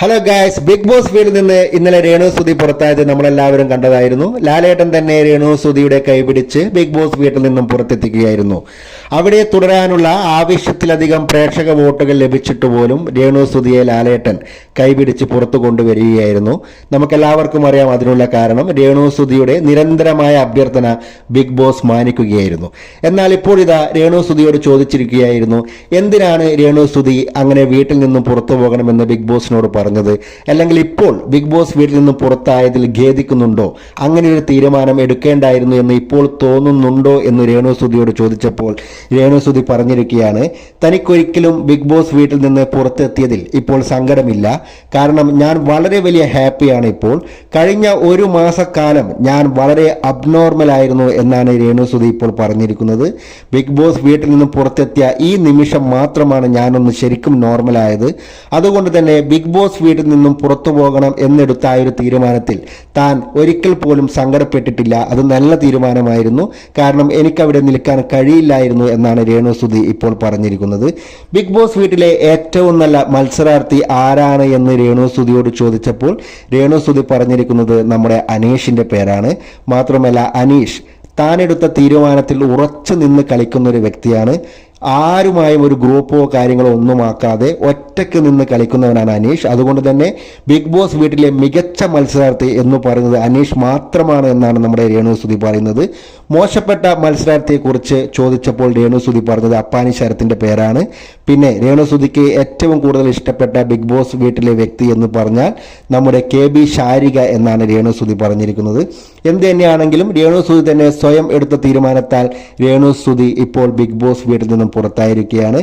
Hello guys, big boss വീട്ടിൽ നിന്ന് ഇന്നലെ രേണു സുധി പുറത്തായത് നമ്മളെല്ലാവരും കണ്ടതായിരുന്നു. ലാലേട്ടൻ തന്നെ രേണു സുധിയുടെ കൈപിടിച്ച് ബിഗ് ബോസ് വീട്ടിൽ നിന്നും പുറത്തെത്തിക്കുകയായിരുന്നു. അവിടെ തുടരാനുള്ള ആവശ്യത്തിലധികം പ്രേക്ഷക വോട്ടുകൾ ലഭിച്ചിട്ട് പോലും രേണു സുധിയെ ലാലേട്ടൻ കൈപിടിച്ച് പുറത്തു കൊണ്ടുവരികയായിരുന്നു. നമുക്കെല്ലാവർക്കും അറിയാം അതിനുള്ള കാരണം. രേണു സുധിയുടെ നിരന്തരമായ അഭ്യർത്ഥന ബിഗ് ബോസ് മാനിക്കുകയായിരുന്നു. എന്നാൽ ഇപ്പോൾ ഇതാ രേണു സുധിയോട് ചോദിച്ചിരിക്കുകയായിരുന്നു, എന്തിനാണ് രേണു സുധി അങ്ങനെ വീട്ടിൽ നിന്നും പുറത്തു പോകണമെന്ന് ബിഗ് ബോസിനോട് പറഞ്ഞത്, അല്ലെങ്കിൽ ഇപ്പോൾ ബിഗ് ബോസ് വീട്ടിൽ നിന്ന് പുറത്തായതിൽ ഖേദിക്കുന്നുണ്ടോ, അങ്ങനെ ഒരു തീരുമാനം എടുക്കേണ്ടായിരുന്നു എന്ന് ഇപ്പോൾ തോന്നുന്നുണ്ടോ എന്ന് രേണു സുധിയോട് ചോദിച്ചപ്പോൾ രേണു സുധി പറഞ്ഞിരിക്കുകയാണ്, തനിക്കൊരിക്കലും ബിഗ് ബോസ് വീട്ടിൽ നിന്ന് പുറത്തെത്തിയതിൽ ഇപ്പോൾ സങ്കടമില്ല. കാരണം ഞാൻ വളരെ വലിയ ഹാപ്പിയാണ്. ഇപ്പോൾ കഴിഞ്ഞ ഒരു മാസക്കാലം ഞാൻ വളരെ അബ്നോർമൽ ആയിരുന്നു എന്നാണ് രേണു സുധി ഇപ്പോൾ പറഞ്ഞിരിക്കുന്നത്. ബിഗ് ബോസ് വീട്ടിൽ നിന്ന് പുറത്തെത്തിയ ഈ നിമിഷം മാത്രമാണ് ഞാനൊന്ന് ശരിക്കും നോർമലായത്. അതുകൊണ്ട് തന്നെ ബിഗ് ബോസ് വീട്ടിൽ നിന്നും പുറത്തു പോകണം എന്നെടുത്ത ആ ഒരു തീരുമാനത്തിൽ താൻ ഒരിക്കൽ പോലും സങ്കടപ്പെട്ടിട്ടില്ല. അത് നല്ല തീരുമാനമായിരുന്നു. കാരണം എനിക്കവിടെ നിൽക്കാൻ കഴിയില്ലായിരുന്നു എന്നാണ് രേണു സുധി ഇപ്പോൾ പറഞ്ഞിരിക്കുന്നത്. ബിഗ് ബോസ് വീട്ടിലെ ഏറ്റവും നല്ല മത്സരാർത്ഥി ആരാണ് എന്ന് രേണു സുധിയോട് ചോദിച്ചപ്പോൾ രേണു സുധി പറഞ്ഞിരിക്കുന്നത് നമ്മുടെ അനീഷിന്റെ പേരാണ്. മാത്രമല്ല അനീഷ് താനെടുത്ത തീരുമാനത്തിൽ ഉറച്ചു നിന്ന് കളിക്കുന്ന ഒരു വ്യക്തിയാണ്. ആരുമായും ഒരു ഗ്രൂപ്പോ കാര്യങ്ങളോ ഒന്നും ആക്കാതെ ഒറ്റയ്ക്ക് നിന്ന് കളിക്കുന്നവനാണ് അനീഷ്. അതുകൊണ്ട് തന്നെ ബിഗ് ബോസ് വീട്ടിലെ മികച്ച മത്സരാർത്ഥി എന്ന് പറയുന്നത് അനീഷ് മാത്രമാണ് എന്നാണ് നമ്മുടെ രേണു സുധി പറയുന്നത്. മോശപ്പെട്ട മത്സരാർത്ഥിയെക്കുറിച്ച് ചോദിച്ചപ്പോൾ രേണു സുധി പറഞ്ഞത് അപ്പാനി ശരത്തിന്റെ പേരാണ്. പിന്നെ രേണു സുധിക്ക് ഏറ്റവും കൂടുതൽ ഇഷ്ടപ്പെട്ട ബിഗ് ബോസ് വീട്ടിലെ വ്യക്തി എന്ന് പറഞ്ഞാൽ നമ്മുടെ KB ശാരിക എന്നാണ് രേണു സുധി പറഞ്ഞിരിക്കുന്നത്. എന്ത് തന്നെയാണെങ്കിലും രേണു സുധി തന്നെ സ്വയം എടുത്ത തീരുമാനത്താൽ രേണു സുധി ഇപ്പോൾ ബിഗ് ബോസ് വീട്ടിൽ നിന്നും പുറത്തായിരിക്കുകയാണ്.